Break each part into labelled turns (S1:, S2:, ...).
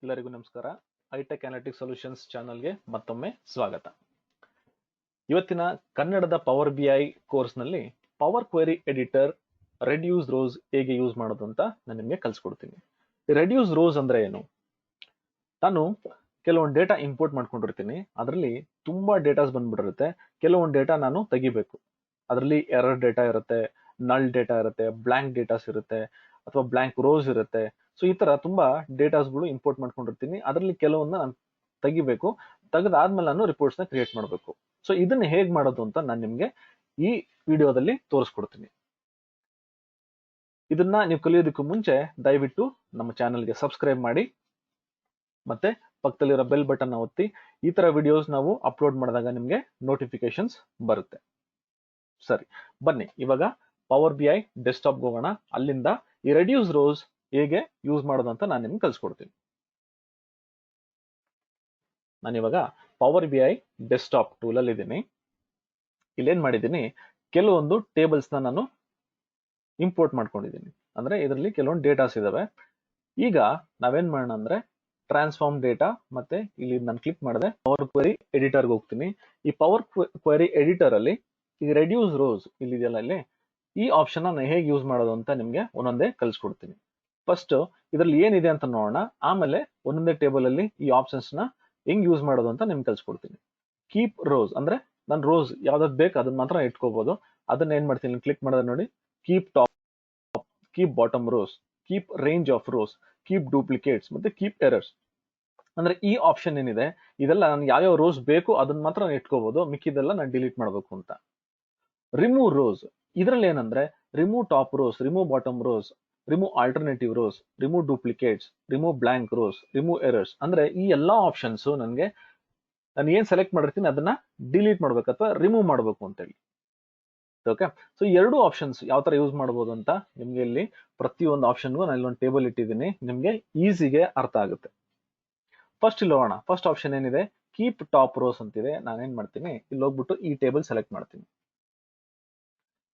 S1: ಎಲ್ಲರಿಗೂ ನಮಸ್ಕಾರ. Hi-tech analytics solutions ಚಾನಲ್ಗೆ ಮತ್ತೊಮ್ಮೆ ಸ್ವಾಗತ. ಇವತ್ತಿನ ಕನ್ನಡದ ಪವರ್ BI ಕೋರ್ಸ್ನಲ್ಲಿ power query editor reduce rose ಹೇಗೆ ಯೂಸ್ ಮಾಡೋದು ಅಂತ ನಾನು ನಿಮಗೆ ಕಲಿಸ್ಕೊಡ್ತೀನಿ. ರೆಡ್ಯೂಸ್ ರೋಸ್ ಅಂದ್ರೆ ಏನು? ನಾನು ಕೆಲವೊಂದು ಡೇಟಾ ಇಂಪೋರ್ಟ್ ಮಾಡ್ಕೊಂಡಿರ್ತೀನಿ, ಅದರಲ್ಲಿ ತುಂಬಾ ಡೇಟಾಸ್ ಬಂದ್ಬಿಟ್ಟಿರುತ್ತೆ. ಕೆಲವೊಂದು ಡೇಟಾ ನಾನು ತೆಗಿಬೇಕು, ಅದರಲ್ಲಿ ಎರರ್ ಡೇಟಾ ಇರುತ್ತೆ, ನಲ್ ಡೇಟಾ ಇರುತ್ತೆ, ಬ್ಲಾಂಕ್ ಡೇಟಾಸ್ ಇರುತ್ತೆ, ಅಥವಾ ಬ್ಲಾಂಕ್ ರೋಸ್ ಇರುತ್ತೆ. ಸೊ ಈ ತರ ತುಂಬಾ ಡೇಟಾಸ್ಗಳು ಇಂಪೋರ್ಟ್ ಮಾಡ್ಕೊಂಡಿರ್ತೀನಿ, ಅದರಲ್ಲಿ ಕೆಲವೊಂದನ್ನ ನಾನು ತೆಗಿಬೇಕು. ತೆಗೆದಾದ್ಮೇಲೆ ನಾನು ರಿಪೋರ್ಟ್ಸ್ ನ ಕ್ರಿಯೇಟ್ ಮಾಡಬೇಕು. ಸೊ ಇದನ್ನ ಹೇಗ್ ಮಾಡೋದು ಅಂತ ನಾನು ನಿಮ್ಗೆ ಈ ವಿಡಿಯೋದಲ್ಲಿ ತೋರಿಸ್ಕೊಡ್ತೀನಿ. ಇದನ್ನ ನೀವು ಕಲಿಯೋದಕ್ಕೂ ಮುಂಚೆ ದಯವಿಟ್ಟು ನಮ್ಮ ಚಾನೆಲ್ಗೆ ಸಬ್ಸ್ಕ್ರೈಬ್ ಮಾಡಿ, ಮತ್ತೆ ಪಕ್ಕದಲ್ಲಿರೋ ಬೆಲ್ ಬಟನ್ ಒತ್ತಿ. ಈ ತರ ವಿಡಿಯೋಸ್ ನಾವು ಅಪ್ಲೋಡ್ ಮಾಡಿದಾಗ ನಿಮ್ಗೆ ನೋಟಿಫಿಕೇಶನ್ಸ್ ಬರುತ್ತೆ. ಸರಿ, ಬನ್ನಿ ಇವಾಗ ಪವರ್ BI ಡೆಸ್ಕ್ಟಾಪ್ ಹೋಗೋಣ. ಅಲ್ಲಿಂದ ಈ ರೆಡ್ಯೂಸ್ ರೋಸ್ ಹೇಗೆ ಯೂಸ್ ಮಾಡೋದು ಅಂತ ನಾನು ನಿಮ್ಗೆ ಕಲಿಸ್ಕೊಡ್ತೀನಿ. ನಾನಿವಾಗ ಪವರ್ BI ಡೆಸ್ಕ್ಟಾಪ್ ಟೂಲ್ ಅಲ್ಲಿ ಇದ್ದೀನಿ. ಇಲ್ಲೇನ್ ಮಾಡಿದ್ದೀನಿ, ಕೆಲವೊಂದು ಟೇಬಲ್ಸ್ ನಾನು ಇಂಪೋರ್ಟ್ ಮಾಡ್ಕೊಂಡಿದ್ದೀನಿ. ಅಂದ್ರೆ ಇದರಲ್ಲಿ ಕೆಲವೊಂದು ಡೇಟಾಸ್ ಇದಾವೆ. ಈಗ ನಾವೇನ್ ಮಾಡೋಣ ಅಂದ್ರೆ ಟ್ರಾನ್ಸ್ಫಾರ್ಮ್ ಡೇಟಾ, ಮತ್ತೆ ಇಲ್ಲಿ ನಾನು ಕ್ಲಿಕ್ ಮಾಡಿದೆ ಪವರ್ ಕ್ವೆರಿ ಎಡಿಟರ್ಗೆ ಹೋಗ್ತೀನಿ. ಈ ಪವರ್ ಕ್ವೆರಿ ಎಡಿಟರ್ ಅಲ್ಲಿ ಈ ರೆಡ್ಯೂಸ್ ರೋಸ್ ಇಲ್ಲಿದೆಯಲ್ಲ, ಇಲ್ಲಿ ಈ ಆಪ್ಷನ್ ನಾನು ಹೇಗೆ ಯೂಸ್ ಮಾಡೋದು ಅಂತ ನಿಮ್ಗೆ ಒಂದೊಂದೇ ಕಲಿಸ್ಕೊಡ್ತೀನಿ. ಫಸ್ಟ್ ಇದರಲ್ಲಿ ಏನಿದೆ ಅಂತ ನೋಡೋಣ, ಆಮೇಲೆ ಒಂದೊಂದೇ ಟೇಬಲ್ ಅಲ್ಲಿ ಈ ಆಪ್ಷನ್ಸ್ ನ ಹೆಂಗ್ ಯೂಸ್ ಮಾಡೋದು ಅಂತ ನಿಮ್ಗೆ ಕಲಿಸ್ಕೊಡ್ತೀನಿ. ಕೀಪ್ ರೋಸ್ ಅಂದ್ರೆ ನಾನು ರೋಸ್ ಯಾವ್ದಾದ್ ಬೇಕು ಅದನ್ನ ಮಾತ್ರ ಇಟ್ಕೋಬಹುದು. ಅದನ್ನ ಏನ್ ಮಾಡ್ತೀನಿ, ಕ್ಲಿಕ್ ಮಾಡಿದ್ರೆ ನೋಡಿ, keep top, keep bottom rose, keep range of rose, keep duplicates, ಮತ್ತೆ ಕೀಪ್ ಎರರ್ಸ್. ಅಂದ್ರೆ ಈ ಆಪ್ಷನ್ ಏನಿದೆ, ಇದೆಲ್ಲ ನಾನು ಯಾವ್ಯಾವ ರೋಸ್ ಬೇಕು ಅದನ್ನ ಮಾತ್ರ ನಾನು ಇಟ್ಕೋಬಹುದು, ಮಿಕ್ಕಿದೆಲ್ಲ ನಾನು ಡಿಲೀಟ್ ಮಾಡಬೇಕು ಅಂತ. ರಿಮೂವ್ ರೋಸ್, ಇದ್ರಲ್ಲಿ ಏನಂದ್ರೆ remove top rows, remove bottom rows, remove alternative rows, remove duplicates, remove blank rows, remove errors. ಅಂದ್ರೆ ಈ ಎಲ್ಲಾ ಆಪ್ಷನ್ಸ್ ನನಗೆ ನಾನು ಏನ್ ಸೆಲೆಕ್ಟ್ ಮಾಡಿರ್ತೀನಿ ಅದನ್ನ ಡಿಲೀಟ್ ಮಾಡ್ಬೇಕು ಅಥವಾ ರಿಮೂವ್ ಮಾಡಬೇಕು ಅಂತ ಹೇಳಿ. ಓಕೆ, ಸೊ ಈ ಎರಡು ಆಪ್ಷನ್ಸ್ ಯಾವ ತರ ಯೂಸ್ ಮಾಡಬಹುದು ಅಂತ ನಿಮ್ಗೆ ಇಲ್ಲಿ ಪ್ರತಿಯೊಂದು ಆಪ್ಷನ್ಗೂ ನಾನು ಇಲ್ಲೊಂದು ಟೇಬಲ್ ಇಟ್ಟಿದ್ದೀನಿ, ನಿಮ್ಗೆ ಈಸಿಗೆ ಅರ್ಥ ಆಗುತ್ತೆ. ಫಸ್ಟ್ ಇಲ್ಲಿ ಹೋಗೋಣ. ಫಸ್ಟ್ ಆಪ್ಷನ್ ಏನಿದೆ, ಕೀಪ್ ಟಾಪ್ ರೋಸ್ ಅಂತಿದೆ. ನಾನೇನ್ ಮಾಡ್ತೀನಿ, ಇಲ್ಲಿ ಹೋಗ್ಬಿಟ್ಟು ಈ ಟೇಬಲ್ ಸೆಲೆಕ್ಟ್ ಮಾಡ್ತೀನಿ.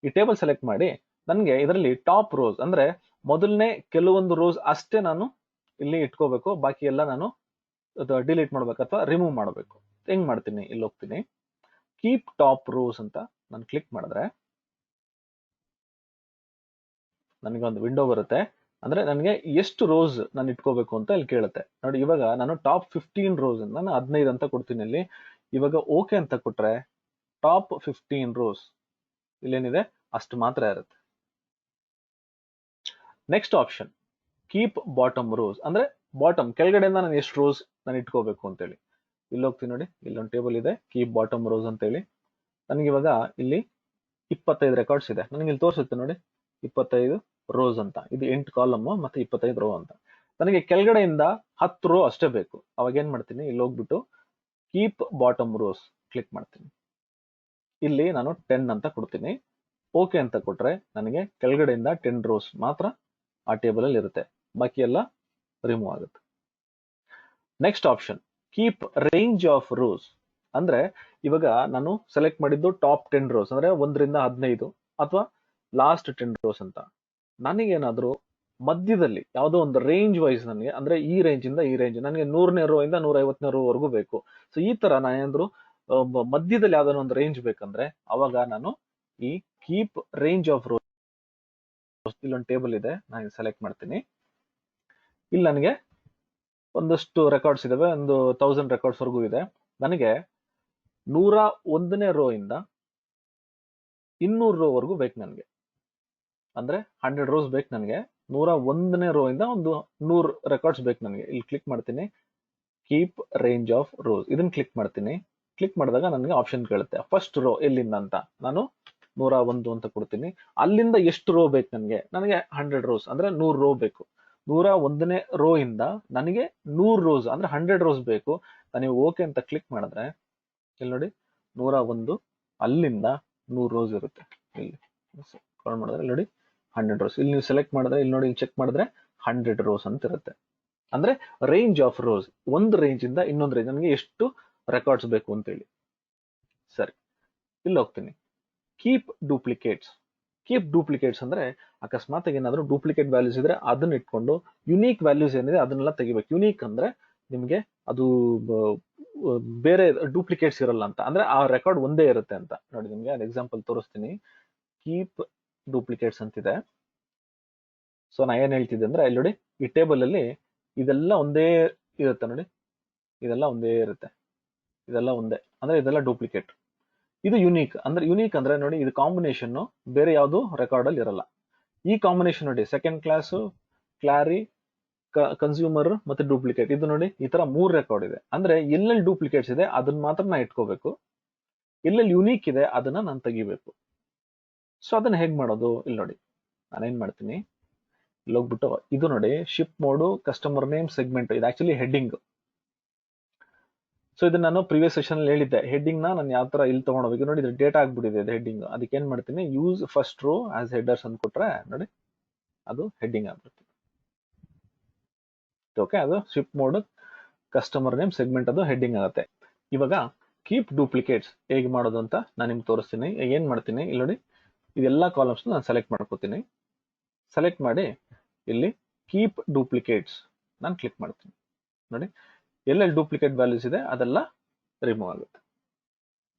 S1: ಈ ಟೇಬಲ್ ಸೆಲೆಕ್ಟ್ ಮಾಡಿ ನನಗೆ ಇದರಲ್ಲಿ ಟಾಪ್ ರೋಸ್ ಅಂದ್ರೆ ಮೊದಲನೇ ಕೆಲವೊಂದು ರೋಸ್ ಅಷ್ಟೇ ನಾನು ಇಲ್ಲಿ ಇಟ್ಕೋಬೇಕು, ಬಾಕಿ ಎಲ್ಲ ನಾನು ಡಿಲೀಟ್ ಮಾಡ್ಬೇಕು ಅಥವಾ ರಿಮೂವ್ ಮಾಡಬೇಕು. ಹೆಂಗ್ ಮಾಡ್ತೀನಿ, ಇಲ್ಲಿ ಹೋಗ್ತೀನಿ, ಕೀಪ್ ಟಾಪ್ ರೋಸ್ ಅಂತ ನಾನು ಕ್ಲಿಕ್ ಮಾಡಿದ್ರೆ ನನಗೆ ಒಂದು ವಿಂಡೋ ಬರುತ್ತೆ. ಅಂದ್ರೆ ನನಗೆ ಎಷ್ಟು ರೋಸ್ ನಾನು ಇಟ್ಕೋಬೇಕು ಅಂತ ಇಲ್ಲಿ ಕೇಳುತ್ತೆ ನೋಡಿ. ಇವಾಗ ನಾನು ಟಾಪ್ 15 ರೋಸ್ ನಾನು 15 ಅಂತ ಕೊಡ್ತೀನಿ ಇಲ್ಲಿ. ಇವಾಗ ಓಕೆ ಅಂತ ಕೊಟ್ರೆ ಟಾಪ್ 15 ರೋಸ್ ಇಲ್ಲೇನಿದೆ ಅಷ್ಟು ಮಾತ್ರ ಇರುತ್ತೆ. Next option keep bottom rose ಅಂದ್ರೆ ಬಾಟಮ್ ಕೆಳಗಡೆಯಿಂದ ನಾನು ಎಷ್ಟು ರೋಸ್ ನಾನು ಇಟ್ಕೋಬೇಕು ಅಂತೇಳಿ. ಇಲ್ಲಿ ಹೋಗ್ತೀನಿ ನೋಡಿ, ಇಲ್ಲೊಂದು ಟೇಬಲ್ ಇದೆ ಕೀಪ್ ಬಾಟಮ್ ರೋಸ್ ಅಂತ ಹೇಳಿ. ನನಗೆ ಇವಾಗ ಇಲ್ಲಿ 25 ರೆಕಾರ್ಡ್ಸ್ ಇದೆ. ನನಗೆ ಇಲ್ಲಿ ತೋರಿಸುತ್ತೆ ನೋಡಿ 25 ರೋಸ್ ಅಂತ. ಇದು 8 ಕಾಲಮ್ ಮತ್ತೆ 25 ರೋ ಅಂತ. ನನಗೆ ಕೆಳಗಡೆಯಿಂದ 10 ರೋ ಅಷ್ಟೇ ಬೇಕು. ಅವಾಗ ಏನ್ ಮಾಡ್ತೀನಿ, ಇಲ್ಲಿ ಹೋಗ್ಬಿಟ್ಟು ಕೀಪ್ ಬಾಟಮ್ ರೋಸ್ ಕ್ಲಿಕ್ ಮಾಡ್ತೀನಿ. ಇಲ್ಲಿ ನಾನು 10 ಅಂತ ಕೊಡ್ತೀನಿ. ಓಕೆ ಅಂತ ಕೊಟ್ರೆ ನನಗೆ ಕೆಳಗಡೆಯಿಂದ 10 ರೋಸ್ ಮಾತ್ರ ಆ ಟೇಬಲ್ ಅಲ್ಲಿ ಇರುತ್ತೆ, ಬಾಕಿ ಎಲ್ಲ ರಿಮೂವ್ ಆಗುತ್ತೆ. Next option keep range of rose ಅಂದ್ರೆ ಇವಾಗ ನಾನು ಸೆಲೆಕ್ಟ್ ಮಾಡಿದ್ದು ಟಾಪ್ 10 ರೋಸ್ ಅಂದ್ರೆ 1 ರಿಂದ 15 ಅಥವಾ ಲಾಸ್ಟ್ 10 ರೋಸ್ ಅಂತ. ನನಗೇನಾದ್ರೂ ಮಧ್ಯದಲ್ಲಿ ಯಾವುದೋ ಒಂದು ರೇಂಜ್ ವೈಸ್ ನನಗೆ ಅಂದ್ರೆ ಈ ರೇಂಜ್ ಇಂದ ಈ ರೇಂಜ್ ನನಗೆ 100ನೇ ರೋ ಇಂದ 150ನೇ ರೋ ವರೆಗೂ ಬೇಕು. ಸೊ ಈ ತರ ನಾನೇನಾದ್ರೂ ಮಧ್ಯದಲ್ಲಿ ಯಾವ್ದಾದ್ರು ಒಂದು ರೇಂಜ್ ಬೇಕಂದ್ರೆ ಅವಾಗ ನಾನು ಈ ಕೀಪ್ ರೇಂಜ್ ಆಫ್ ರೋಸ್ ಇಲ್ಲೊಂದು ಟೇಬಲ್ ಇದೆ, ನಾನು ಸೆಲೆಕ್ಟ್ ಮಾಡ್ತೀನಿ. ಇಲ್ಲಿ ನನಗೆ ಒಂದಷ್ಟು ರೆಕಾರ್ಡ್ಸ್ ಇದಾವೆ, ಒಂದು 1000 ರೆಕಾರ್ಡ್ಸ್ ವರೆಗೂ ಇದೆ. ನನಗೆ 101ನೇ ರೋ ಇಂದ 200 ರೋ ವರೆಗೂ ಬೇಕು ನನಗೆ. ಅಂದ್ರೆ 100 ರೋಸ್ ಬೇಕು ನನಗೆ. 101ನೇ ರೋ ಇಂದ ಒಂದು 100 ರೆಕಾರ್ಡ್ಸ್ ಬೇಕು ನನಗೆ. ಇಲ್ಲಿ ಕ್ಲಿಕ್ ಮಾಡ್ತೀನಿ, ಕೀಪ್ ರೇಂಜ್ ಆಫ್ ರೋಸ್ ಇದನ್ನ ಕ್ಲಿಕ್ ಮಾಡ್ತೀನಿ. ಕ್ಲಿಕ್ ಮಾಡಿದಾಗ ನನಗೆ ಆಪ್ಷನ್ ಕೇಳುತ್ತೆ ಫಸ್ಟ್ ರೋ ಎಲ್ಲಿಂದ ಅಂತ. ನಾನು 101 ಅಂತ ಕೊಡ್ತೀನಿ. ಅಲ್ಲಿಂದ ಎಷ್ಟು ರೋ ಬೇಕು ನನಗೆ, ನನಗೆ 100 ರೋಸ್ ಅಂದ್ರೆ 100 ರೋ ಬೇಕು. 101ನೇ ರೋ ಇಂದ ನನಗೆ 100 ರೋಸ್ ಅಂದ್ರೆ 100 ರೋಸ್ ಬೇಕು. ನಾನು ಓಕೆ ಅಂತ ಕ್ಲಿಕ್ ಮಾಡಿದ್ರೆ ಇಲ್ಲಿ ನೋಡಿ 101 ಅಲ್ಲಿಂದ 100 ರೋಸ್ ಇರುತ್ತೆ. ಇಲ್ಲಿ ಕಾಲ್ ಮಾಡಿದ್ರೆ ಇಲ್ಲಿ ನೋಡಿ 100 ರೋಸ್. ಇಲ್ಲಿ ನೀವು ಸೆಲೆಕ್ಟ್ ಮಾಡಿದ್ರೆ ಇಲ್ಲಿ ನೋಡಿ ಚೆಕ್ ಮಾಡಿದ್ರೆ 100 ರೋಸ್ ಅಂತ ಇರುತ್ತೆ. ಅಂದ್ರೆ ರೇಂಜ್ ಆಫ್ ರೋಸ್, ಒಂದು ರೇಂಜ್ ಇಂದ ಇನ್ನೊಂದು ರೇಂಜ್ ನನಗೆ ಎಷ್ಟು ರೆಕಾರ್ಡ್ಸ್ ಬೇಕು ಅಂತ ಹೇಳಿ. ಸರಿ, ಇಲ್ಲಿ ಹೋಗ್ತೀನಿ, ಕೀಪ್ ಡೂಪ್ಲಿಕೇಟ್ಸ್. ಕೀಪ್ ಡೂಪ್ಲಿಕೇಟ್ಸ್ ಅಂದ್ರೆ ಅಕಸ್ಮಾತ್ ಏನಾದ್ರು ಡೂಪ್ಲಿಕೇಟ್ ವ್ಯಾಲ್ಯೂಸ್ ಇದ್ರೆ ಅದನ್ನ ಇಟ್ಕೊಂಡು ಯುನೀಕ್ ವ್ಯಾಲ್ಯೂಸ್ ಏನಿದೆ ಅದನ್ನೆಲ್ಲ ತೆಗಿಬೇಕು. ಯುನೀಕ್ ಅಂದ್ರೆ ನಿಮ್ಗೆ ಅದು ಬೇರೆ ಡೂಪ್ಲಿಕೇಟ್ಸ್ ಇರಲ್ಲ ಅಂತ, ಅಂದ್ರೆ ಆ ರೆಕಾರ್ಡ್ ಒಂದೇ ಇರುತ್ತೆ ಅಂತ. ನೋಡಿ ನಿಮ್ಗೆ ಅದು ಎಕ್ಸಾಂಪಲ್ ತೋರಿಸ್ತೀನಿ. ಕೀಪ್ ಡೂಪ್ಲಿಕೇಟ್ಸ್ ಅಂತಿದೆ. ಸೊ ನಾ ಏನ್ ಹೇಳ್ತಿದ್ದೆ ಅಂದ್ರೆ ಇಲ್ಲಿ ನೋಡಿ, ಈ ಟೇಬಲ್ ಅಲ್ಲಿ ಇದೆಲ್ಲ ಒಂದೇ ಇರುತ್ತೆ ನೋಡಿ, ಇದೆಲ್ಲ ಒಂದೇ ಇರುತ್ತೆ, ಇದೆಲ್ಲ ಒಂದೇ, ಅಂದ್ರೆ ಇದೆಲ್ಲ ಡೂಪ್ಲಿಕೇಟ್. ಇದು ಯುನೀಕ್ ಅಂದ್ರೆ ನೋಡಿ, ಇದು ಕಾಂಬಿನೇಷನ್ ಬೇರೆ ಯಾವುದು ರೆಕಾರ್ಡ್ ಅಲ್ಲಿ ಇರಲ್ಲ. ಈ ಕಾಂಬಿನೇಷನ್ ನೋಡಿ, ಸೆಕೆಂಡ್ ಕ್ಲಾಸ್, ಕ್ಲಾರಿ, ಕನ್ಸ್ಯೂಮರ್ ಮತ್ತೆ ಡೂಪ್ಲಿಕೇಟ್, ಇದು ನೋಡಿ ಈ ತರ 3 ರೆಕಾರ್ಡ್ ಇದೆ. ಅಂದ್ರೆ ಎಲ್ಲೆಲ್ಲಿ ಡೂಪ್ಲಿಕೇಟ್ಸ್ ಇದೆ ಅದನ್ನ ಮಾತ್ರ ನಾ ಇಟ್ಕೋಬೇಕು, ಎಲ್ಲೆಲ್ಲಿ ಯುನೀಕ್ ಇದೆ ಅದನ್ನ ನಾನು ತೆಗಿಬೇಕು. ಸೊ ಅದನ್ನ ಹೇಗ್ ಮಾಡೋದು ಇಲ್ಲಿ ನೋಡಿ, ನಾನೇನ್ ಮಾಡ್ತೀನಿ, ಇಲ್ಲಿ ಹೋಗ್ಬಿಟ್ಟು ಇದು ನೋಡಿ, ship mode, customer name, segment, ಇದು ಆಕ್ಚುಲಿ ಹೆಡ್ಡಿಂಗ್. ಸೊ ಇದನ್ನ ನಾನು ಪ್ರೀವಿಯಸ್ ಸೆಷನ್ ಅಲ್ಲಿ ಹೇಳಿದ್ದೆ, ಹೆಡ್ಡಿಂಗ್ ನಾನು ಯಾವ ತರ ಇಲ್ಲಿ ತಗೊಂಡೋಗ್ಬೇಕು. ನೋಡಿ ಇದು ಡೇಟಾ ಆಗ್ಬಿಟ್ಟಿದೆ ಇದು ಹೆಡ್ಡಿಂಗ್. ಅದಕ್ಕೆ ಏನ್ ಮಾಡ್ತೀನಿ, use first row as headers ಅಂತ ಕೊಟ್ರೆ ನೋಡಿ ಅದು ಹೆಡ್ಡಿಂಗ್ ಆಗ್ಬಿಡುತ್ತೆ. ಓಕೆ, ಅದು ship mode, customer name, segment ಅದು ಹೆಡ್ಡಿಂಗ್ ಆಗುತ್ತೆ. ಇವಾಗ ಕೀಪ್ ಡೂಪ್ಲಿಕೇಟ್ಸ್ ಹೇಗೆ ಮಾಡೋದು ಅಂತ ನಾನು ನಿಮ್ಗೆ ತೋರಿಸ್ತೀನಿ. ಏನ್ ಮಾಡ್ತೀನಿ ಇಲ್ಲಿ ನೋಡಿ, ಇದೆಲ್ಲ ಕಾಲಮ್ಸ್ ನಾನು ಸೆಲೆಕ್ಟ್ ಮಾಡ್ಕೋತೀನಿ. ಸೆಲೆಕ್ಟ್ ಮಾಡಿ ಇಲ್ಲಿ ಕೀಪ್ ಡೂಪ್ಲಿಕೇಟ್ಸ್ ನಾನು ಕ್ಲಿಕ್ ಮಾಡ್ತೀನಿ. ನೋಡಿ ಎಲ್ಲೆಲ್ಲಿ ಡೂಪ್ಲಿಕೇಟ್ ವ್ಯಾಲ್ಯೂಸ್ ಇದೆ ಅದೆಲ್ಲ ರಿಮೂವ್ ಆಗುತ್ತೆ.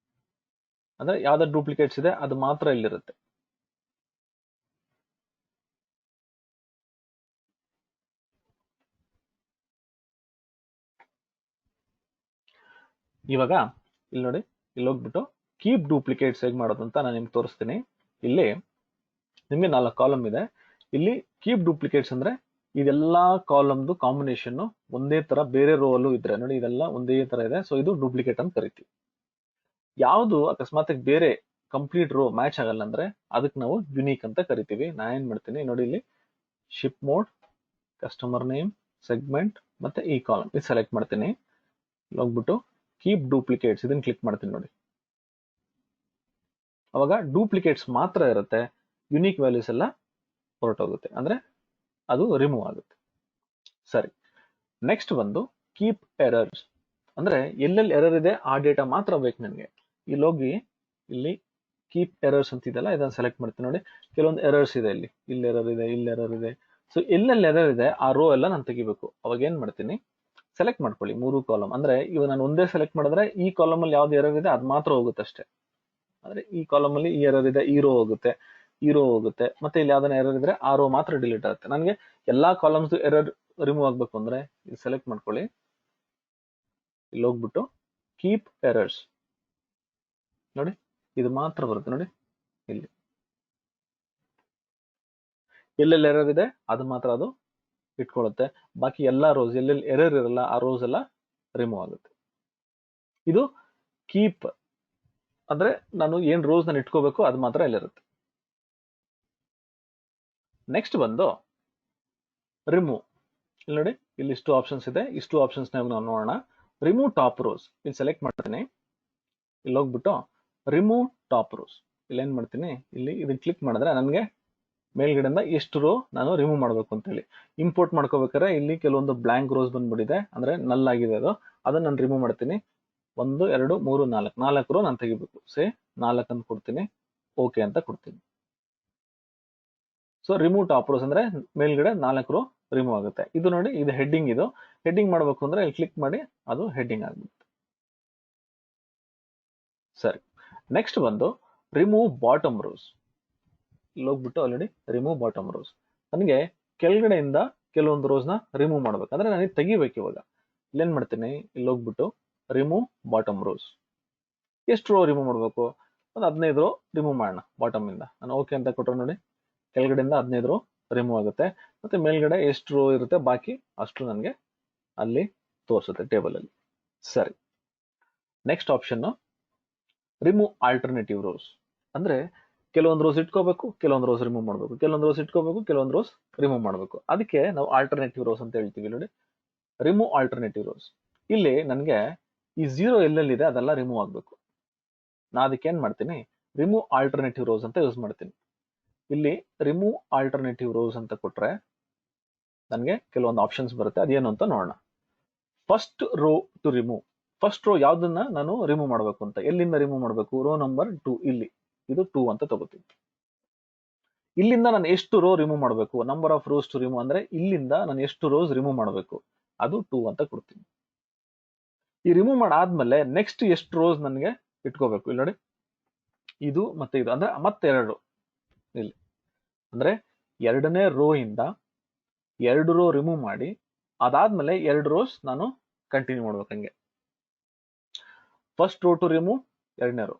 S1: ಅಂದ್ರೆ ಯಾವ್ದು ಡೂಪ್ಲಿಕೇಟ್ಸ್ ಇದೆ ಅದು ಮಾತ್ರ ಇಲ್ಲಿರುತ್ತೆ. ಇವಾಗ ಇಲ್ಲಿ ನೋಡಿ, ಇಲ್ಲಿ ಹೋಗ್ಬಿಟ್ಟು ಕೀಪ್ ಡೂಪ್ಲಿಕೇಟ್ಸ್ ಹೇಗೆ ಮಾಡೋದು ಅಂತ ನಾನು ನಿಮ್ಗೆ ತೋರಿಸ್ತೀನಿ. ಇಲ್ಲಿ ನಿಮ್ಗೆ 4 ಕಾಲಮ್ ಇದೆ. ಇಲ್ಲಿ ಕೀಪ್ ಡೂಪ್ಲಿಕೇಟ್ಸ್ ಅಂದ್ರೆ ಇದೆಲ್ಲಾ ಕಾಲಮ್ದು ಕಾಂಬಿನೇಷನ್ ಒಂದೇ ತರ ಬೇರೆ ರೋ ಅಲ್ಲೂ ಇದ್ರೆ ನೋಡಿ, ಇದೆಲ್ಲ ಒಂದೇ ತರ ಇದೆ. ಸೊ ಇದು ಡೂಪ್ಲಿಕೇಟ್ ಅಂತ ಕರಿತೀವಿ. ಯಾವುದು ಅಕಸ್ಮಾತ್ ಬೇರೆ ಕಂಪ್ಲೀಟ್ ರೋ ಮ್ಯಾಚ್ ಆಗಲ್ಲ ಅಂದ್ರೆ ಅದಕ್ಕೆ ನಾವು ಯುನೀಕ್ ಅಂತ ಕರಿತೀವಿ. ನಾ ಏನ್ ಮಾಡ್ತೀನಿ ನೋಡಿ, ಇಲ್ಲಿ ship mode, customer name, segment ಮತ್ತೆ ಈ ಕಾಲಮ್ ಇದು ಸೆಲೆಕ್ಟ್ ಮಾಡ್ತೀನಿ. ಹೋಗ್ಬಿಟ್ಟು ಕೀಪ್ ಡೂಪ್ಲಿಕೇಟ್ಸ್ ಇದನ್ನ ಕ್ಲಿಕ್ ಮಾಡ್ತೀನಿ ನೋಡಿ. ಅವಾಗ ಡೂಪ್ಲಿಕೇಟ್ಸ್ ಮಾತ್ರ ಇರುತ್ತೆ, ಯುನೀಕ್ ವ್ಯಾಲ್ಯೂಸ್ ಎಲ್ಲ ಹೊರಟೋಗುತ್ತೆ, ಅಂದ್ರೆ ಅದು ರಿಮೂವ್ ಆಗುತ್ತೆ. ಸರಿ, ನೆಕ್ಸ್ಟ್ ಬಂದು ಕೀಪ್ ಎರರ್ಸ್. ಅಂದ್ರೆ ಎಲ್ಲೆಲ್ಲಿ ಎರರ್ ಇದೆ ಆ ಡೇಟಾ ಮಾತ್ರ ಬೇಕು ನನಗೆ. ಇಲ್ಲಿ ಹೋಗಿ ಇಲ್ಲಿ ಕೀಪ್ ಎರರ್ಸ್ ಅಂತಿದೆಲ್ಲ ಇದನ್ನ ಸೆಲೆಕ್ಟ್ ಮಾಡ್ತೀನಿ ನೋಡಿ. ಕೆಲವೊಂದು ಎರರ್ಸ್ ಇದೆ, ಇಲ್ಲಿ ಎರರ್ ಇದೆ, ಇಲ್ಲಿ ಎರರ್ ಇದೆ. ಸೊ ಎಲ್ಲೆಲ್ಲಿ ಎರರ್ ಇದೆ ಆ ರೋ ಎಲ್ಲ ನಾನು ತೆಗಿಬೇಕು. ಅವಾಗ ಏನ್ ಮಾಡ್ತೀನಿ, ಸೆಲೆಕ್ಟ್ ಮಾಡ್ಕೊಳ್ಳಿ 3 ಕಾಲಮ್. ಅಂದ್ರೆ ಇವಾಗ ನಾನು ಒಂದೇ ಸೆಲೆಕ್ಟ್ ಮಾಡಿದ್ರೆ ಈ ಕಾಲಮ್ ಅಲ್ಲಿ ಯಾವ್ದು ಎರರ್ ಇದೆ ಅದು ಮಾತ್ರ ಹೋಗುತ್ತೆ ಅಷ್ಟೇ. ಅಂದ್ರೆ ಈ ಕಾಲಮ್ ಅಲ್ಲಿ ಈ ಎರರ್ ಇದೆ, ಈ ರೋ ಹೋಗುತ್ತೆ, ಈ ರೋ ಹೋಗುತ್ತೆ, ಮತ್ತೆ ಇಲ್ಲಿ ಯಾವ್ದಾನ ಎರರ್ ಇದ್ರೆ ಆ ರೋ ಮಾತ್ರ ಡಿಲೀಟ್ ಆಗುತ್ತೆ. ನನಗೆ ಎಲ್ಲಾ ಕಾಲಮ್ಸ್ ಎರರ್ ರಿಮೂವ್ ಆಗ್ಬೇಕು ಅಂದ್ರೆ ಇದು ಸೆಲೆಕ್ಟ್ ಮಾಡ್ಕೊಳ್ಳಿ. ಇಲ್ಲಿ ಹೋಗ್ಬಿಟ್ಟು ಕೀಪ್ ಎರರ್ಸ್ ನೋಡಿ, ಇದು ಮಾತ್ರ ಬರುತ್ತೆ ನೋಡಿ. ಇಲ್ಲಿ ಎಲ್ಲೆಲ್ಲಿ ಎರರ್ ಇದೆ ಅದು ಮಾತ್ರ ಅದು ಇಟ್ಕೊಳ್ಳುತ್ತೆ. ಬಾಕಿ ಎಲ್ಲಾ ರೋಸ್ ಎಲ್ಲೆಲ್ಲಿ ಎರರ್ ಇರಲ್ಲ ಆ ರೋಸ್ ಎಲ್ಲ ರಿಮೂವ್ ಆಗುತ್ತೆ. ಇದು ಕೀಪ್ ಅಂದ್ರೆ ನಾನು ಏನ್ ರೋಸ್ ನಾನು ಇಟ್ಕೋಬೇಕು ಅದು ಮಾತ್ರ ಇಲ್ಲಿರುತ್ತೆ. ನೆಕ್ಸ್ಟ್ ಬಂದು ರಿಮೂವ್. ಇಲ್ಲಿ ನೋಡಿ, ಇಲ್ಲಿ ಇಷ್ಟು ಆಪ್ಷನ್ಸ್ ಇದೆ. ಇಷ್ಟು ಆಪ್ಷನ್ಸ್ ನಾವು ನೋಡೋಣ. ರಿಮೂವ್ ಟಾಪ್ ರೋಸ್ ಇಲ್ಲಿ ಸೆಲೆಕ್ಟ್ ಮಾಡ್ತೀನಿ. ಇಲ್ಲಿ ಹೋಗ್ಬಿಟ್ಟು ರಿಮೂವ್ ಟಾಪ್ ರೋಸ್ ಇಲ್ಲಿ ಏನ್ ಮಾಡ್ತೀನಿ, ಇಲ್ಲಿ ಇದನ್ನ ಕ್ಲಿಕ್ ಮಾಡಿದ್ರೆ ನನಗೆ ಮೇಲ್ಗಡೆಯಿಂದ ಎಷ್ಟು ರೋ ನಾನು ರಿಮೂವ್ ಮಾಡಬೇಕು ಅಂತ ಹೇಳಿ ಇಂಪೋರ್ಟ್ ಮಾಡ್ಕೋಬೇಕಾದ್ರೆ ಇಲ್ಲಿ ಕೆಲವೊಂದು ಬ್ಲಾಂಕ್ ರೋಸ್ ಬಂದ್ಬಿಟ್ಟಿದೆ, ಅಂದ್ರೆ ನಲ್ ಆಗಿದೆ ಅದು. ಅದನ್ನ ನಾನು ರಿಮೂವ್ ಮಾಡ್ತೀನಿ. 1 2 3 4 ರೋ ನಾನು ತೆಗಿಬೇಕು. 4 ಅಂತ ಕೊಡ್ತೀನಿ, ಓಕೆ ಅಂತ ಕೊಡ್ತೀನಿ. ಸೊ ರಿಮೂವ್ ಟಾಪ್ ರೋಸ್ ಅಂದ್ರೆ ಮೇಲ್ಗಡೆ 4 ರೋ ರಿಮೂವ್ ಆಗುತ್ತೆ. ಇದು ನೋಡಿ, ಇದು ಹೆಡ್ಡಿಂಗ್. ಇದು ಹೆಡ್ಡಿಂಗ್ ಮಾಡಬೇಕು ಅಂದ್ರೆ ಇಲ್ಲಿ ಕ್ಲಿಕ್ ಮಾಡಿ ಅದು ಹೆಡ್ಡಿಂಗ್ ಆಗ್ಬಿಡುತ್ತೆ. ಸರಿ, ನೆಕ್ಸ್ಟ್ ಬಂದು ರಿಮೂವ್ ಬಾಟಮ್ ರೋಸ್. ಇಲ್ಲಿ ಹೋಗ್ಬಿಟ್ಟು ಆಲ್ರೆಡಿ ರಿಮೂವ್ ಬಾಟಮ್ ರೋಸ್. ನನಗೆ ಕೆಳಗಡೆಯಿಂದ ಕೆಲವೊಂದು ರೋಸ್ ನ ರಿಮೂವ್ ಮಾಡ್ಬೇಕು, ಅಂದ್ರೆ ನನಗೆ ತೆಗಿಬೇಕು. ಇವಾಗ ಇಲ್ಲೇನ್ ಮಾಡ್ತೀನಿ, ಇಲ್ಲಿ ಹೋಗ್ಬಿಟ್ಟು ರಿಮೂವ್ ಬಾಟಮ್ ರೋಸ್. ಎಷ್ಟು ರೋ ರಿಮೂವ್ ಮಾಡಬೇಕು, ಒಂದು 15 ರೋ ರಿಮೂವ್ ಮಾಡೋಣ ಬಾಟಮ್ ಇಂದ. ನಾನು ಓಕೆ ಅಂತ ಕೊಟ್ಟರೆ ನೋಡಿ, ಕೆಳಗಡೆಯಿಂದ 15 ರೋ ರಿಮೂವ್ ಆಗುತ್ತೆ. ಮತ್ತೆ ಮೇಲ್ಗಡೆ ಎಷ್ಟು ರೋ ಇರುತ್ತೆ ಬಾಕಿ ಅಷ್ಟು ನನಗೆ ಅಲ್ಲಿ ತೋರಿಸುತ್ತೆ ಟೇಬಲ್ ಅಲ್ಲಿ. ಸರಿ, next option remove alternative rose. ಅಂದ್ರೆ ಕೆಲವೊಂದು ರೋಸ್ ಇಟ್ಕೋಬೇಕು, ಕೆಲವೊಂದು ರೋಸ್ ರಿಮೂವ್ ಮಾಡಬೇಕು, ಕೆಲವೊಂದು ರೋಸ್ ಇಟ್ಕೋಬೇಕು, ಕೆಲವೊಂದು ರೋಸ್ ರಿಮೂವ್ ಮಾಡಬೇಕು. ಅದಕ್ಕೆ ನಾವು ಆಲ್ಟರ್ನೇಟಿವ್ ರೋಸ್ ಅಂತ ಹೇಳ್ತೀವಿ. ನೋಡಿ, ರಿಮೂವ್ ಆಲ್ಟರ್ನೇಟಿವ್ ರೋಸ್. ಇಲ್ಲಿ ನನಗೆ ಈ 0 ಎಲ್ಲೆಲ್ಲಿದೆ ಅದೆಲ್ಲ ರಿಮೂವ್ ಆಗಬೇಕು. ನಾ ಅದಕ್ಕೆ ಏನ್ ಮಾಡ್ತೀನಿ, ರಿಮೂವ್ ಆಲ್ಟರ್ನೇಟಿವ್ ರೋಸ್ ಅಂತ ಯೂಸ್ ಮಾಡ್ತೀನಿ. ಇಲ್ಲಿ ರಿಮೂವ್ ಆಲ್ಟರ್ನೇಟಿವ್ ರೋಸ್ ಅಂತ ಕೊಟ್ರೆ ನನಗೆ ಕೆಲವೊಂದು ಆಪ್ಷನ್ಸ್ ಬರುತ್ತೆ. ಅದೇನು ಅಂತ ನೋಡೋಣ. First row to remove. First row ಯಾವ್ದನ್ನ ನಾನು ರಿಮೂವ್ ಮಾಡಬೇಕು ಅಂತ, ಎಲ್ಲಿಂದ ರಿಮೂವ್ ಮಾಡಬೇಕು, ರೋ ನಂಬರ್ 2 ಇಲ್ಲಿ, ಇದು 2 ಅಂತ ತಗೋತೀನಿ. ಇಲ್ಲಿಂದ ನಾನು ಎಷ್ಟು ರೋ ರಿಮೂವ್ ಮಾಡಬೇಕು, number of rows to remove ಅಂದ್ರೆ ಇಲ್ಲಿಂದ ನಾನು ಎಷ್ಟು ರೋಸ್ ರಿಮೂವ್ ಮಾಡಬೇಕು, ಅದು 2 ಅಂತ ಕೊಡ್ತೀನಿ. ಈ ರಿಮೂವ್ ಮಾಡಾದ್ಮೇಲೆ ನೆಕ್ಸ್ಟ್ ಎಷ್ಟು ರೋಸ್ ನನಗೆ ಇಟ್ಕೋಬೇಕು, ಇಲ್ಲಿ ನೋಡಿ ಇದು ಮತ್ತೆ ಇದು ಅಂದ್ರೆ ಮತ್ತೆ 2 ಇಲ್ಲಿ ಅಂದ್ರೆ 2ನೇ ರೋ ಇಂದ 2 ರೋ ರಿಮೂವ್ ಮಾಡಿ ಅದಾದ್ಮೇಲೆ 2 ರೋಸ್ ನಾನು ಕಂಟಿನ್ಯೂ ಮಾಡ್ಬೇಕು. ಹಂಗೆ ಫಸ್ಟ್ ರೋ ಟು ರಿಮೂವ್ 2ನೇ row,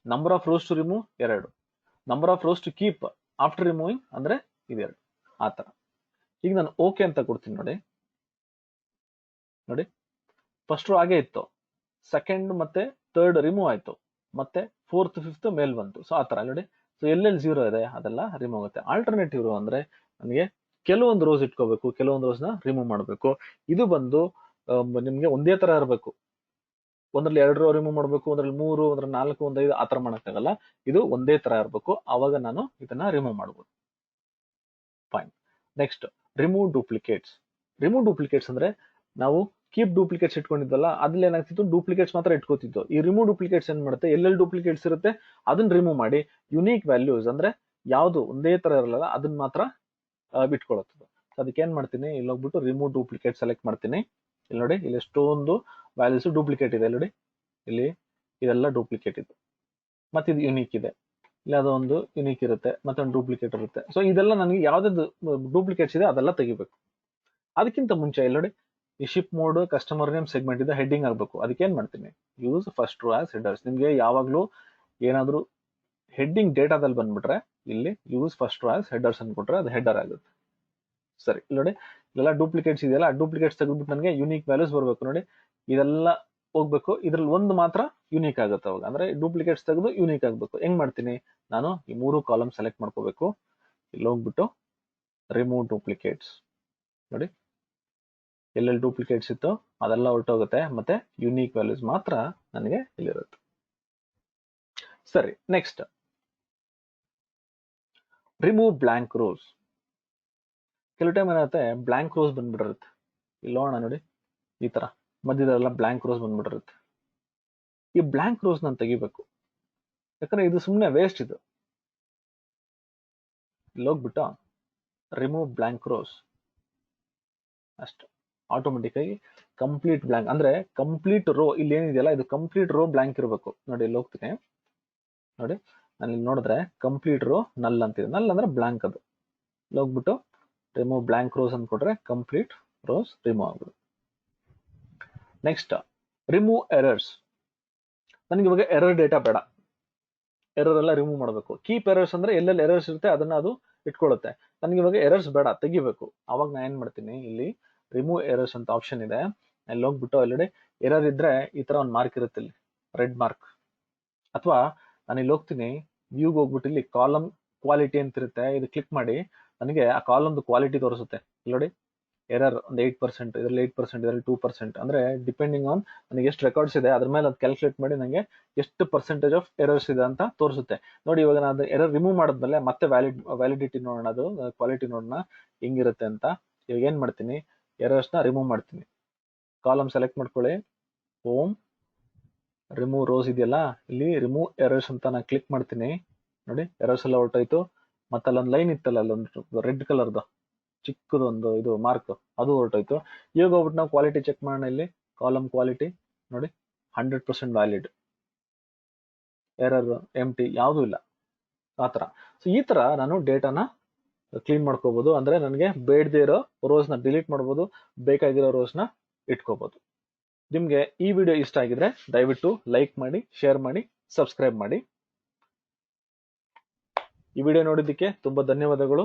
S1: number of rows to remove 2, number of rows to keep after removing ಅಂದ್ರೆ ಇದು 2, ಆ ತರ. ಈಗ ನಾನು ಓಕೆ ಅಂತ ಕೊಡ್ತೀನಿ. ನೋಡಿ ಫಸ್ಟ್ ರೋ ಹಾಗೆ ಇತ್ತು, ಸೆಕೆಂಡ್ ಮತ್ತೆ ಥರ್ಡ್ ರಿಮೂವ್ ಆಯ್ತು, ಮತ್ತೆ ಫೋರ್ತ್ ಫಿಫ್ತ್ ಮೇಲ್ ಬಂತು. ಸೊ ಆ ತರ ನೋಡಿ. ಸೊ ಎಲ್ಲೆಲ್ಲಿ 0 ಇದೆ ಅದೆಲ್ಲ ರಿಮೂವ್ ಆಗುತ್ತೆ. ಆಲ್ಟರ್ನೇಟಿವ್ ರೋ ಅಂದ್ರೆ ನನಗೆ ಕೆಲವೊಂದು ರೋಸ್ ಇಟ್ಕೋಬೇಕು, ಕೆಲವೊಂದು ರೋಸ್ ನ ರಿಮೂವ್ ಮಾಡಬೇಕು. ಇದು ಬಂದು ನಿಮ್ಗೆ ಒಂದೇ ತರ ಇರಬೇಕು. ಒಂದ್ರಲ್ಲಿ 2 ರೋ ರಿಮೂವ್ ಮಾಡಬೇಕು, ಒಂದ್ರಲ್ಲಿ 3, ಒಂದ್ರಲ್ಲಿ 4, 1, 5 ಆತರ ಮಾಡಕ್ಕಾಗಲ್ಲ. ಇದು ಒಂದೇ ತರ ಇರಬೇಕು, ಅವಾಗ ನಾನು ಇದನ್ನ ರಿಮೂವ್ ಮಾಡಬಹುದು. Fine. Next remove duplicates. Remove duplicates ಅಂದ್ರೆ ನಾವು ಕೀಪ್ ಡೂಪ್ಲಿಕೇಟ್ಸ್ ಇಟ್ಕೊಂಡಿದ್ದಲ್ಲ, ಅದ್ರಲ್ಲಿ ಏನಾಗ್ತಿತ್ತು, ಡೂಪ್ಲಿಕೇಟ್ಸ್ ಮಾತ್ರ ಇಟ್ಕೋತಿದ್ದು. ಈ ರಿಮೂವ್ ಡೂಪ್ಲಿಕೇಟ್ಸ್ ಏನ್ ಮಾಡುತ್ತೆ, ಎಲ್ಲೆಲ್ಲಿ ಡೂಪ್ಲಿಕೇಟ್ಸ್ ಇರುತ್ತೆ ಅದನ್ನ ರಿಮೂವ್ ಮಾಡಿ ಯುನೀಕ್ ವ್ಯಾಲ್ಯೂಸ್ ಅಂದ್ರೆ ಯಾವ್ದು ಒಂದೇ ತರ ಇರಲ್ಲ ಅದನ್ನ ಮಾತ್ರ ಬಿಟ್ಕೊಳ್ಳುತ್ತದೆ. ಅದಕ್ಕೆ ಏನ್ ಮಾಡ್ತೀನಿ, ಇಲ್ಲಿ ಹೋಗ್ಬಿಟ್ಟು ರಿಮೂವ್ ಡೂಪ್ಲಿಕೇಟ್ ಸೆಲೆಕ್ಟ್ ಮಾಡ್ತೀನಿ. ಇಲ್ಲಿ ನೋಡಿ, ಇಲ್ಲಿ ಎಷ್ಟೊಂದು ವ್ಯಾಲ್ಯೂಸ್ ಡೂಪ್ಲಿಕೇಟ್ ಇದೆ. ನೋಡಿ ಇಲ್ಲಿ ಇದೆಲ್ಲ ಡೂಪ್ಲಿಕೇಟ್ ಇದೆ, ಮತ್ತೆ ಇದು ಯುನೀಕ್ ಇದೆ. ಇಲ್ಲಿ ಅದೊಂದು ಯುನೀಕ್ ಇರುತ್ತೆ, ಮತ್ತೆ ಒಂದು ಡೂಪ್ಲಿಕೇಟ್ ಇರುತ್ತೆ. ಸೊ ಇದೆಲ್ಲ ನನಗೆ ಯಾವ್ದಾದ್ರು ಡೂಪ್ಲಿಕೇಟ್ಸ್ ಇದೆ ಅದೆಲ್ಲ ತೆಗಿಬೇಕು. ಅದಕ್ಕಿಂತ ಮುಂಚೆ ಇಲ್ಲಿ ನೋಡಿ, ಈ ship mode customer name segment ಇದೆ ಹೆಡ್ಡಿಂಗ್ ಆಗಬೇಕು. ಅದಕ್ಕೆ ಏನ್ ಮಾಡ್ತೀನಿ, use first row as headers. ನಿಮ್ಗೆ ಯಾವಾಗ್ಲೂ ಏನಾದ್ರು ಹೆಡ್ಡಿಂಗ್ ಡೇಟಾದಲ್ಲಿ ಬಂದ್ಬಿಟ್ರೆ ಇಲ್ಲಿ use first row as headers ಅನ್ಕೊಟ್ರೆ ಅದು ಹೆಡರ್ ಆಗುತ್ತೆ. ಸರಿ, ಇಲ್ಲಿ ನೋಡಿ ಇದೆಲ್ಲ ಡೂಪ್ಲಿಕೇಟ್ಸ್ ಇದೆಯಲ್ಲ, ಡೂಪ್ಲಿಕೇಟ್ಸ್ ತೆಗೆದ್ಬಿಟ್ಟು ನನಗೆ ಯುನೀಕ್ ವ್ಯಾಲ್ಯೂಸ್ ಬರಬೇಕು. ನೋಡಿ ಇದೆಲ್ಲ ಹೋಗ್ಬೇಕು, ಇದ್ರಲ್ಲಿ ಒಂದು ಮಾತ್ರ ಯುನೀಕ್ ಆಗುತ್ತೆ ಅವಾಗ. ಅಂದ್ರೆ ಡೂಪ್ಲಿಕೇಟ್ಸ್ ತೆಗೆದು ಯುನೀಕ್ ಆಗ್ಬೇಕು. ಹೆಂಗ್ ಮಾಡ್ತೀನಿ, ನಾನು ಈ 3 ಕಾಲಮ್ ಸೆಲೆಕ್ಟ್ ಮಾಡ್ಕೋಬೇಕು. ಇಲ್ಲಿ ಹೋಗ್ಬಿಟ್ಟು ರಿಮೂವ್ ಡೂಪ್ಲಿಕೇಟ್ಸ್. ನೋಡಿ ಎಲ್ಲೆಲ್ಲಿ ಡೂಪ್ಲಿಕೇಟ್ಸ್ ಇತ್ತು ಅದೆಲ್ಲ ಹೊರಟೋಗುತ್ತೆ, ಮತ್ತೆ ಯುನೀಕ್ ವ್ಯಾಲ್ಯೂಸ್ ಮಾತ್ರ ನನಗೆ ಇಲ್ಲಿರುತ್ತೆ. ಸರಿ, ನೆಕ್ಸ್ಟ್ ರಿಮೂವ್ ಬ್ಲಾಂಕ್ ರೋಸ್. ಕೆಲವು ಟೈಮ್ ಏನಾಗುತ್ತೆ, ಬ್ಲಾಂಕ್ ರೋಸ್ ಬಂದ್ಬಿಟ್ಟಿರುತ್ತೆ. ಇಲ್ಲಿ ನೋಡೋಣ, ನೋಡಿ ಈ ತರ ಮಧ್ಯದಲ್ಲ ಬ್ಲಾಂಕ್ ರೋಸ್ ಬಂದ್ಬಿಟ್ಟಿರುತ್ತೆ. ಈ ಬ್ಲಾಂಕ್ ರೋಸ್ ನಾನು ತೆಗಿಬೇಕು, ಯಾಕಂದ್ರೆ ಇದು ಸುಮ್ಮನೆ ವೇಸ್ಟ್. ಇದು ಇಲ್ಲಿ ಹೋಗ್ಬಿಟ್ಟು ರಿಮೂವ್ ಬ್ಲಾಂಕ್ ರೋಸ್ ಅಷ್ಟು ಆಟೋಮೆಟಿಕ್ ಆಗಿ ಕಂಪ್ಲೀಟ್ ಬ್ಲಾಂಕ್ ಅಂದ್ರೆ ಕಂಪ್ಲೀಟ್ ರೋ ಇಲ್ಲಿ ಏನಿದೆಯಲ್ಲ ಇದು ಕಂಪ್ಲೀಟ್ ರೋ ಬ್ಲಾಂಕ್ ಇರಬೇಕು. ನೋಡಿ ಇಲ್ಲಿ ಹೋಗ್ತೀನಿ, ನೋಡಿ ನಾನು ಇಲ್ಲಿ ನೋಡಿದ್ರೆ ಕಂಪ್ಲೀಟ್ ರೋ ನಲ್ ಅಂತಿದೆ. ನಲ್ ಅಂದ್ರೆ ಬ್ಲಾಂಕ್. ಅದು ಇಲ್ಲಿ ಹೋಗ್ಬಿಟ್ಟು ರಿಮೂವ್ ಬ್ಲಾಂಕ್ ರೋಸ್ ಅಂದ್ಕೊಟ್ರೆ ಕಂಪ್ಲೀಟ್ ರೋಸ್ ರಿಮೂವ್ ಆಗ್ಬಿಡು. Next remove errors. ನನಗೆ ಇವಾಗ ಎರರ್ ಡೇಟಾ ಬೇಡ, ಎರರ್ ಎಲ್ಲ ರಿಮೂವ್ ಮಾಡಬೇಕು. ಕೀಪ್ ಎರರ್ಸ್ ಅಂದ್ರೆ ಎಲ್ಲೆಲ್ಲಿ ಎರರ್ಸ್ ಇರುತ್ತೆ ಅದನ್ನ ಅದು ಇಟ್ಕೊಳ್ಳುತ್ತೆ. ನನಗೆ ಇವಾಗ ಎರರ್ಸ್ ಬೇಡ, ತೆಗಿಬೇಕು. ಅವಾಗ ನಾನು ಏನ್ ಮಾಡ್ತೀನಿ, ಇಲ್ಲಿ ರಿಮೂವ್ ಎರರ್ಸ್ ಅಂತ ಆಪ್ಷನ್ ಇದೆ. ಅಲ್ಲಿ ಹೋಗ್ಬಿಟ್ಟು ಆಲ್ರೆಡಿ ಎರರ್ ಇದ್ರೆ ಈ ತರ ಒಂದು ಮಾರ್ಕ್ ಇರುತ್ತೆ, ಇಲ್ಲಿ ರೆಡ್ ಮಾರ್ಕ್. ಅಥವಾ ನಾನು ಇಲ್ಲಿ ಹೋಗ್ತೀನಿ, ವ್ಯೂಗೆ ಹೋಗ್ಬಿಟ್ಟು ಇಲ್ಲಿ ಕಾಲಮ್ ಕ್ವಾಲಿಟಿ ಅಂತ ಇರುತ್ತೆ, ಇದು ಕ್ಲಿಕ್ ಮಾಡಿ ನನಗೆ ಆ ಕಾಲಮ್ದು ಕ್ವಾಲಿಟಿ ತೋರಿಸುತ್ತೆ. ಇಲ್ಲಿ ನೋಡಿ ಎರರ್ ಒಂದು 8%, ಇದರಲ್ಲಿ 8%, ಇದರಲ್ಲಿ 2%. ಅಂದ್ರೆ ಡಿಪೆಂಡಿಂಗ್ ಆನ್ ನನಗೆ ಎಷ್ಟು ರೆಕಾರ್ಡ್ಸ್ ಇದೆ ಅದ್ರ ಮೇಲೆ ಅದು ಕ್ಯಾಲ್ಕುಲೇಟ್ ಮಾಡಿ ನನಗೆ ಎಷ್ಟು ಪರ್ಸೆಂಟೇಜ್ ಆಫ್ ಎರರ್ಸ್ ಇದೆ ಅಂತ ತೋರಿಸುತ್ತೆ. ನೋಡಿ ಇವಾಗ ನಾನು ಎರರ್ ರಿಮೂವ್ ಮಾಡಿದ್ಮೇಲೆ ಮತ್ತೆ ವ್ಯಾಲಿಡಿಟಿ ನೋಡೋಣ, ಅದು ಕ್ವಾಲಿಟಿ ನೋಡೋಣ ಹೆಂಗಿರುತ್ತೆ ಅಂತ. ಇವಾಗ ಏನ್ ಮಾಡ್ತೀನಿ, ಎರರ್ಸ್ ನ ರಿಮೂವ್ ಮಾಡ್ತೀನಿ. ಕಾಲಮ್ ಸೆಲೆಕ್ಟ್ ಮಾಡ್ಕೊಳ್ಳಿ, ಹೋಮ್, ರಿಮೂವ್ ರೋಸ್ ಇದೆಯಲ್ಲ, ಇಲ್ಲಿ ರಿಮೂವ್ ಎರರ್ಸ್ ಅಂತ ನಾನು ಕ್ಲಿಕ್ ಮಾಡ್ತೀನಿ. ನೋಡಿ ಎರರ್ಸ್ ಎಲ್ಲ ಹೊರಟೋಯ್ತು. ಮತ್ತೆ ಅಲ್ಲೊಂದು ಲೈನ್ ಇತ್ತಲ್ಲ, ಅಲ್ಲೊಂದು ರೆಡ್ ಕಲರ್ದು ಚಿಕ್ಕದೊಂದು ಇದು ಮಾರ್ಕ್, ಅದು ಹೊರಟೋಯ್ತು. ಇವಾಗ ಹೋಗ್ಬಿಟ್ಟು ನಾವು ಕ್ವಾಲಿಟಿ ಚೆಕ್ ಮಾಡೋಣ. ಇಲ್ಲಿ ಕಾಲಮ್ ಕ್ವಾಲಿಟಿ ನೋಡಿ 100% ವ್ಯಾಲಿಡ್, ಎರರ್ ಎಂಟಿ ಯಾವುದೂ ಇಲ್ಲ, ಆತರ. ಸೊ ಈ ತರ ನಾನು ಡೇಟಾನ ಕ್ಲೀನ್ ಮಾಡ್ಕೋಬಹುದು. ಅಂದ್ರೆ ನನಗೆ ಬೇಡದೇ ಇರೋ ರೋಸ್ ನ ಡಿಲೀಟ್ ಮಾಡ್ಬೋದು, ಬೇಕಾಗಿರೋ ರೋಸ್ ನ ಇಟ್ಕೋಬಹುದು. ನಿಮ್ಗೆ ಈ ವಿಡಿಯೋ ಇಷ್ಟ ಆಗಿದ್ರೆ ದಯವಿಟ್ಟು ಲೈಕ್ ಮಾಡಿ, ಶೇರ್ ಮಾಡಿ, ಸಬ್ಸ್ಕ್ರೈಬ್ ಮಾಡಿ. ಈ ವಿಡಿಯೋ ನೋಡಿದ್ದಕ್ಕೆ ತುಂಬಾ ಧನ್ಯವಾದಗಳು.